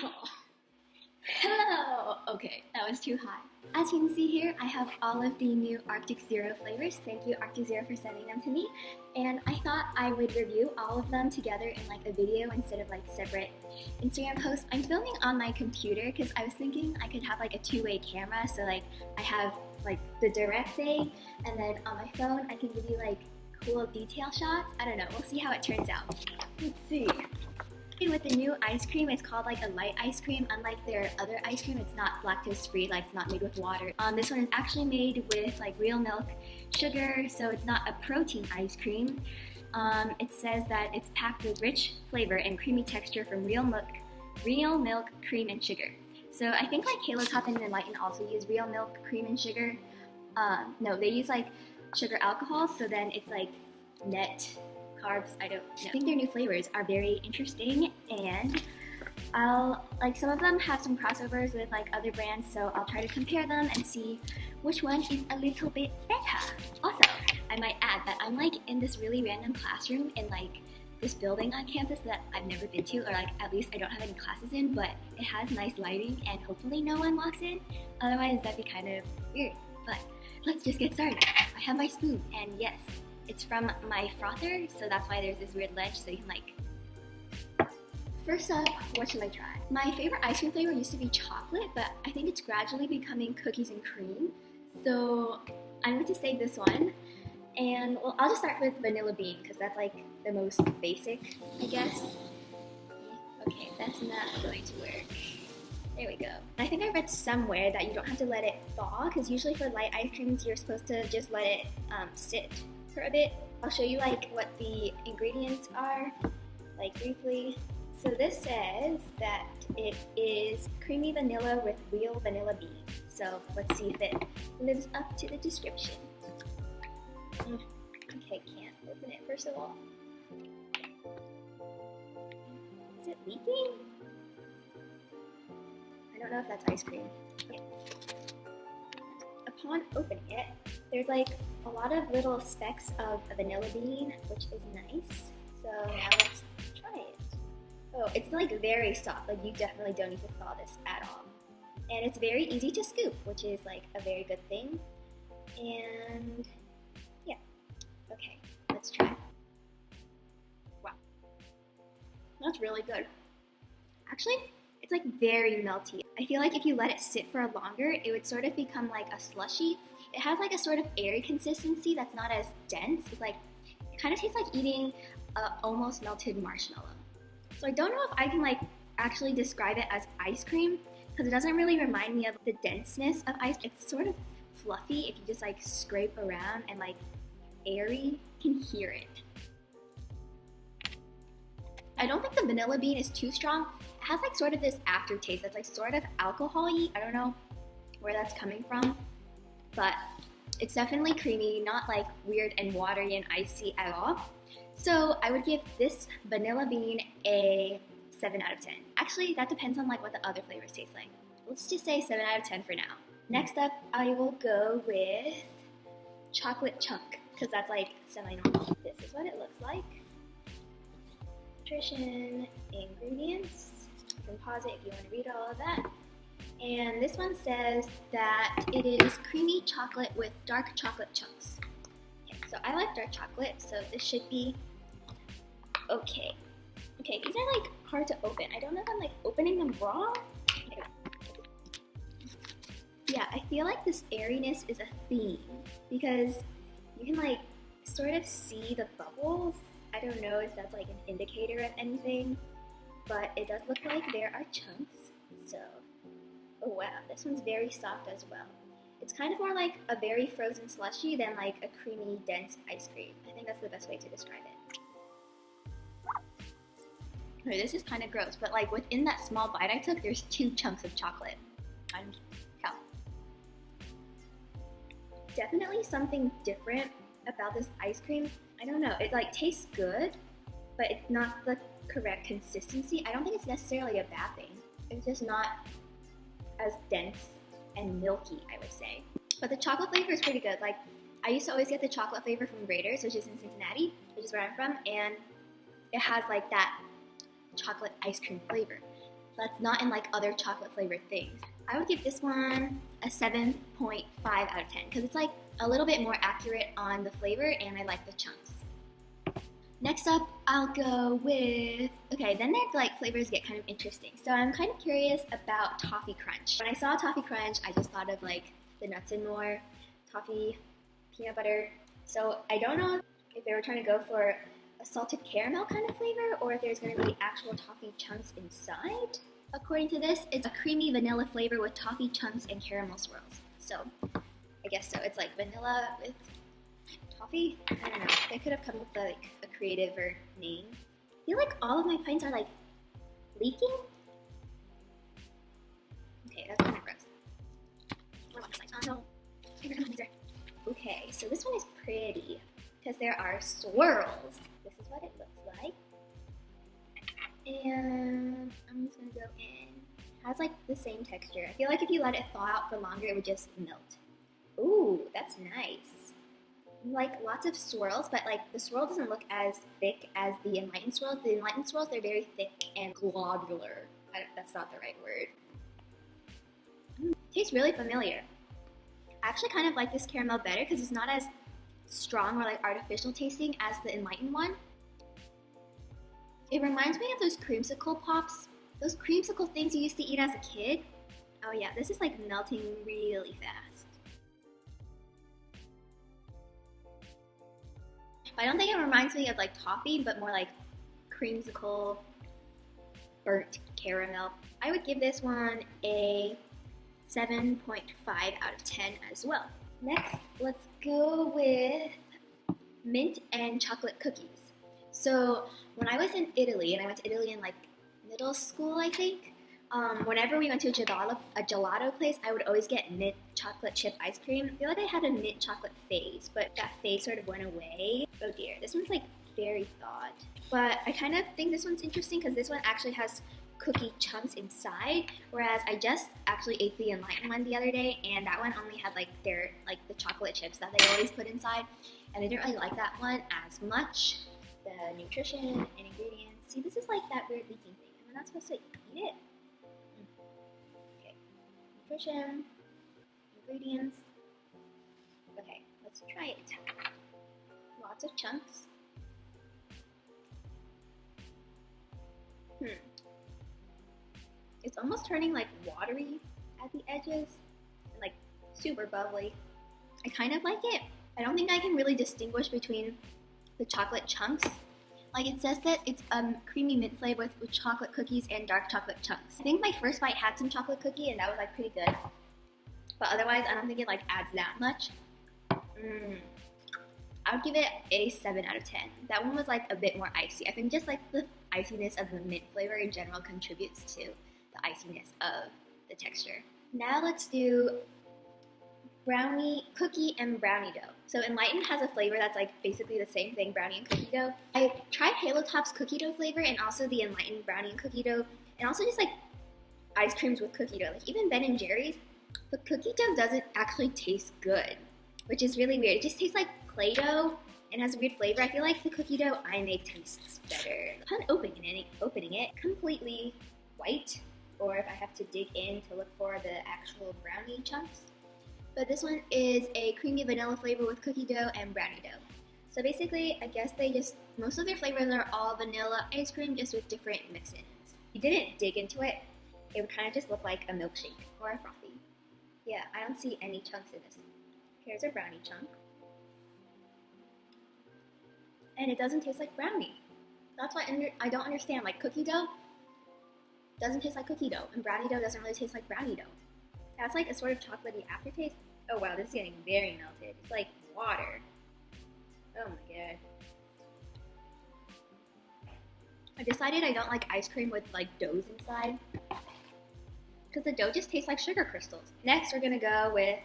Oh. Hello! Okay, that was too high. As you can see here, I have all of the new Arctic Zero flavors. Thank you, Arctic Zero, for sending them to me. And I thought I would review all of them together in like a video instead of like separate Instagram posts. I'm filming on my computer because I was thinking I could have like a two-way camera, so like I have like the direct thing, and then on my phone I can give you like cool detail shots. I don't know, we'll see how it turns out. Let's see. With the new ice cream, it's called like a light ice cream. Unlike their other ice cream, it's not lactose-free, like it's not made with water. This one is actually made with like real milk, sugar, so it's not a protein ice cream. It says that it's packed with rich flavor and creamy texture from real milk, cream, and sugar. So I think like Halo Top and Enlighten also use real milk, cream, and sugar. No, they use like sugar alcohol, so then it's like net carbs. I don't know. I think their new flavors are very interesting, and some of them have some crossovers with like other brands, so I'll try to compare them and see which one is a little bit better. Also, I might add that I'm like in this really random classroom in like this building on campus that I've never been to, or like at least I don't have any classes in, but it has nice lighting and hopefully no one walks in. Otherwise that'd be kind of weird. But let's just get started. I have my spoon, and yes, it's from my frother, so that's why there's this weird ledge, so you can like... First up, what should I try? My favorite ice cream flavor used to be chocolate, but I think it's gradually becoming cookies and cream. So I'm going to say this one. And well, I'll just start with vanilla bean, because that's like the most basic, I guess. Okay, that's not going to work. There we go. I think I read somewhere that you don't have to let it thaw, because usually for light ice creams, you're supposed to just let it sit for a bit. I'll show you like what the ingredients are, like briefly. So this says that it is creamy vanilla with real vanilla bean. So let's see if it lives up to the description. Okay, can't open it first of all. Is it leaking? I don't know if that's ice cream. Okay. Upon opening it, there's like a lot of little specks of a vanilla bean, which is nice. So now let's try it. Oh, it's like very soft. Like you definitely don't need to thaw this at all. And it's very easy to scoop, which is like a very good thing. And yeah, okay, let's try. Wow, that's really good. Actually, it's like very melty. I feel like if you let it sit for longer, it would sort of become like a slushy. It has like a sort of airy consistency that's not as dense. It's like, it kind of tastes like eating almost melted marshmallow. So I don't know if I can like actually describe it as ice cream, because it doesn't really remind me of the denseness of ice. It's sort of fluffy if you just like scrape around, and like airy, you can hear it. I don't think the vanilla bean is too strong. It has like sort of this aftertaste that's like sort of alcohol-y. I don't know where that's coming from, but it's definitely creamy, not like weird and watery and icy at all. So I would give this vanilla bean a 7 out of 10. Actually, that depends on like what the other flavors taste like. Let's just say 7 out of 10 for now. Next up, I will go with ChocolateChunk, because that's like semi-normal. This is what it looks like. Nutrition, ingredients. You can pause it if you want to read all of that. And this one says that it is creamy chocolate with dark chocolate chunks. Okay, so I like dark chocolate, so this should be okay. Okay, these are like hard to open. I don't know if I'm like opening them wrong. Okay. Yeah, I feel like this airiness is a theme, because you can like sort of see the bubbles. I don't know if that's like an indicator of anything, but it does look like there are chunks. So, oh wow, this one's very soft as well. It's kind of more like a very frozen slushy than like a creamy, dense ice cream. I think that's the best way to describe it. Okay, this is kind of gross, but like within that small bite I took, there's 2 chunks of chocolate. I can tell. Definitely something different about this ice cream. I don't know, it like tastes good, but it's not the correct consistency. I don't think it's necessarily a bad thing. It's just not as dense and milky, I would say. But the chocolate flavor is pretty good. Like, I used to always get the chocolate flavor from Raiders, which is in Cincinnati, which is where I'm from, and it has like that chocolate ice cream flavor. that's not in like other chocolate flavored things. I would give this one a 7.5 out of 10 because it's like a little bit more accurate on the flavor and I like the chunks. Next up, I'll go with, okay, then their like flavors get kind of interesting. So I'm kind of curious about Toffee Crunch. When I saw Toffee Crunch, I just thought of like the nuts and more, toffee, peanut butter. So I don't know if they were trying to go for a salted caramel kind of flavor or if there's going to be actual toffee chunks inside. According to this, it's a creamy vanilla flavor with toffee chunks and caramel swirls. So I guess so. It's like vanilla with toffee? I don't know. They could have come with like a creative name. I feel like all of my pints are like leaking. Okay, that's kind of gross. Okay, so this one is pretty because there are swirls. This is what it looks like. And I'm just gonna go in. It has like the same texture. I feel like if you let it thaw out for longer, it would just melt. Ooh, that's nice. Like lots of swirls, but like the swirl doesn't look as thick as the enlightened swirls. The enlightened swirls, they're very thick and globular. That's not the right word. Tastes really familiar. I actually kind of like this caramel better because it's not as strong or like artificial tasting as the enlightened one. It reminds me of those creamsicle pops. Those creamsicle things you used to eat as a kid. Oh yeah, this is like melting really fast. I don't think it reminds me of like toffee, but more like creamsicle, burnt caramel. I would give this one a 7.5 out of 10 as well. Next, let's go with mint and chocolate cookies. So when I was in Italy, and I went to Italy in like middle school, I think, whenever we went to a gelato place, I would always get mint chocolate chip ice cream. I feel like I had a mint chocolate phase, but that phase sort of went away. Oh dear, this one's like very thawed. But I kind of think this one's interesting because this one actually has cookie chunks inside, whereas I just actually ate the enlightened one the other day, and that one only had like the chocolate chips that they always put inside, and I didn't really like that one as much. The nutrition and ingredients. See, this is like that weird leaking thing. We're not supposed to eat it. Okay. Nutrition, ingredients. Okay, let's try it. Lots of chunks. It's almost turning like watery at the edges and like super bubbly. I kind of like it. I don't think I can really distinguish between the chocolate chunks. Like it says that it's creamy mint flavor with chocolate cookies and dark chocolate chunks. I think my first bite had some chocolate cookie and that was like pretty good. But otherwise, I don't think it like adds that much. I would give it a 7 out of 10. That one was like a bit more icy. I think just like the iciness of the mint flavor in general contributes to the iciness of the texture. Now let's do brownie cookie and brownie dough. So enlightened has a flavor that's like basically the same thing, brownie and cookie dough. I tried Halo Top's cookie dough flavor and also the enlightened brownie and cookie dough, and also just like ice creams with cookie dough. Like even Ben & Jerry's, the cookie dough doesn't actually taste good, which is really weird. It just tastes like Play-Doh and has a weird flavor. I feel like the cookie dough I make tastes better. Upon opening it completely white, or if I have to dig in to look for the actual brownie chunks. But this one is a creamy vanilla flavor with cookie dough and brownie dough. So basically, I guess most of their flavors are all vanilla ice cream, just with different mix-ins. If you didn't dig into it, it would kind of just look like a milkshake or a frothy. Yeah, I don't see any chunks in this. Here's a brownie chunk. And it doesn't taste like brownie. That's why I don't understand. Like cookie dough doesn't taste like cookie dough, and brownie dough doesn't really taste like brownie dough. That's like a sort of chocolatey aftertaste. Oh wow, this is getting very melted. It's like water. Oh my god. I decided I don't like ice cream with like doughs inside, because the dough just tastes like sugar crystals. Next, we're gonna go with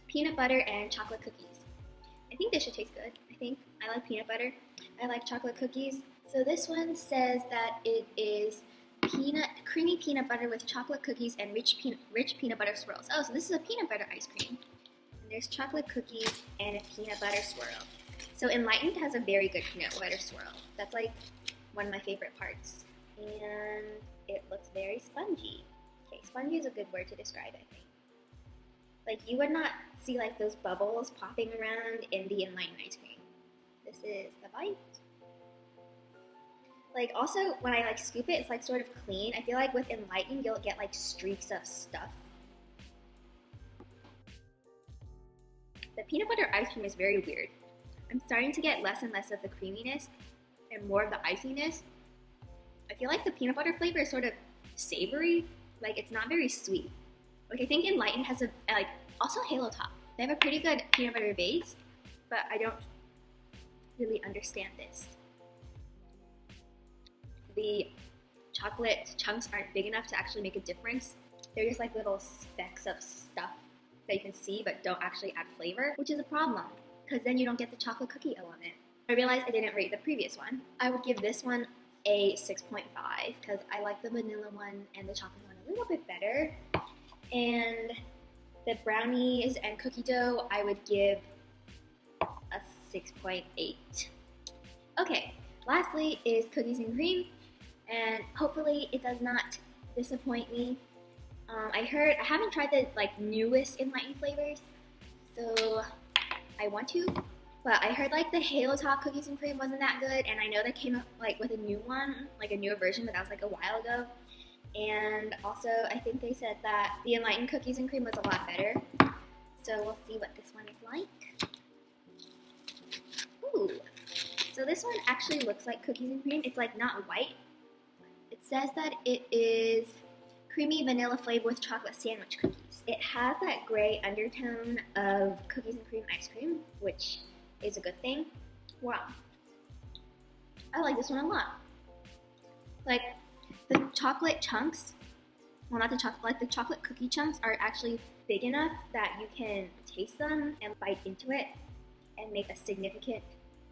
peanut butter and chocolate cookies. I think this should taste good. I like peanut butter. I like chocolate cookies. So this one says that it is creamy peanut butter with chocolate cookies and rich peanut butter swirls. Oh, so this is a peanut butter ice cream. And there's chocolate cookies and a peanut butter swirl. So Enlightened has a very good peanut butter swirl. That's like one of my favorite parts. And it looks very very spongy. Okay, spongy is a good word to describe, I think. Like, you would not see like those bubbles popping around in the Enlightened ice cream. This is the bite. Like, also, when I like scoop it, it's like sort of clean. I feel like with Enlightened, you'll get like streaks of stuff. The peanut butter ice cream is very weird. I'm starting to get less and less of the creaminess and more of the iciness. I feel like the peanut butter flavor is sort of savory. Like, it's not very sweet. Like, I think Enlightened has a, like, also Halo Top. They have a pretty good peanut butter base, but I don't really understand this. The chocolate chunks aren't big enough to actually make a difference. They're just like little specks of stuff that you can see but don't actually add flavor, which is a problem, because then you don't get the chocolate cookie element. I realized I didn't rate the previous one. I would give this one a 6.5 because I like the vanilla one and the chocolate one a little bit better. And the brownies and cookie dough, I would give a 6.8. Okay, lastly is cookies and cream, and hopefully it does not disappoint me. I haven't tried the like newest Enlightened flavors, so I want to, but I heard like the Halo Top cookies and cream wasn't that good, and I know they came up like with a new one, like a newer version, but that was like a while ago. And also, I think they said that the Enlightened cookies and cream was a lot better. So we'll see what this one is like. Ooh. So this one actually looks like cookies and cream. It's like not white. It says that it is creamy vanilla flavor with chocolate sandwich cookies. It has that gray undertone of cookies and cream ice cream, which is a good thing. Wow. I like this one a lot. Like, the chocolate chunks, well, not the chocolate, like the chocolate cookie chunks are actually big enough that you can taste them and bite into it and make a significant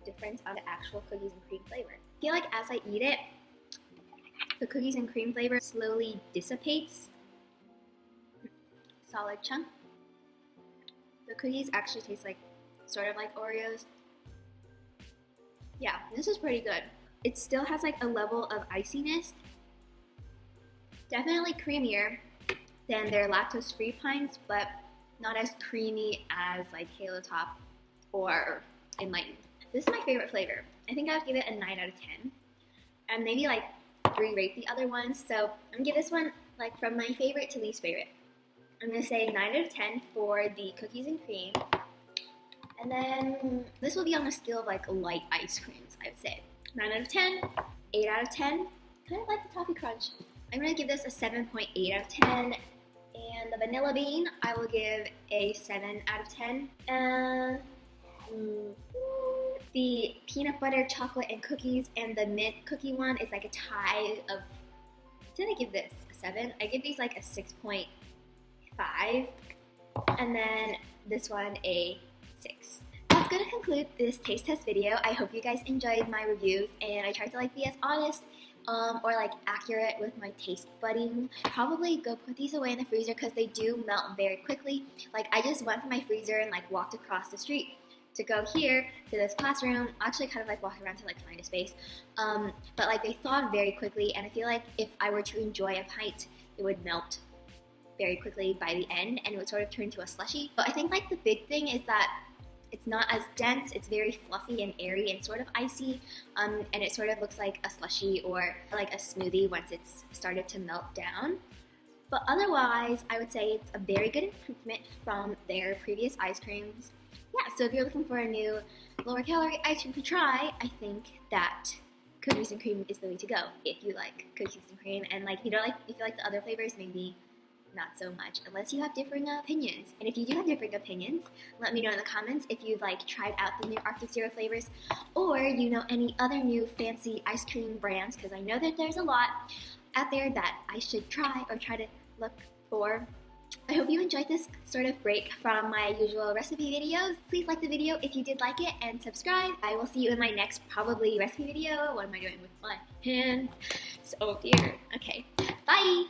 difference on the actual cookies and cream flavor. I feel like as I eat it, the cookies and cream flavor slowly dissipates. Solid chunk. The cookies actually taste like, sort of like Oreos. Yeah, this is pretty good. It still has like a level of iciness. Definitely creamier than their lactose-free pints, but not as creamy as like Halo Top or Enlightened. This is my favorite flavor. I think I would give it a 9 out of 10. And maybe like 3 rate the other ones. So I'm gonna give this one like from my favorite to least favorite. I'm gonna say 9 out of 10 for the cookies and cream. And then this will be on a scale of like light ice creams, I would say. 9 out of 10, 8 out of 10. Kind of like the Toffee Crunch. I'm going to give this a 7.8 out of 10, and the vanilla bean, I will give a 7 out of 10. The peanut butter, chocolate, and cookies, and the mint cookie one is like a tie of, did I give this a 7? I give these like a 6.5, and then this one a 6. That's going to conclude this taste test video. I hope you guys enjoyed my reviews, and I tried to like be as honest or like accurate with my taste budding. Probably go put these away in the freezer because they do melt very quickly. Like, I just went from my freezer and like walked across the street to go here to this classroom. Actually kind of like walked around to like find a space. But like they thawed very quickly, and I feel like if I were to enjoy a pint, it would melt very quickly by the end and it would sort of turn to a slushie. But I think like the big thing is that it's not as dense, it's very fluffy and airy and sort of icy, and it sort of looks like a slushie or like a smoothie once it's started to melt down. But otherwise, I would say it's a very good improvement from their previous ice creams. Yeah, so if you're looking for a new lower calorie ice cream to try, I think that cookies and cream is the way to go if you like cookies and cream. And like, if you like the other flavors, maybe not so much, unless you have differing opinions. And if you do have differing opinions, let me know in the comments if you've like tried out the new Arctic Zero flavors, or you know any other new fancy ice cream brands, because I know that there's a lot out there that I should try or try to look for. I hope you enjoyed this sort of break from my usual recipe videos. Please like the video if you did like it, and subscribe. I will see you in my next probably recipe video. What am I doing with my hands? Oh dear. Okay, bye!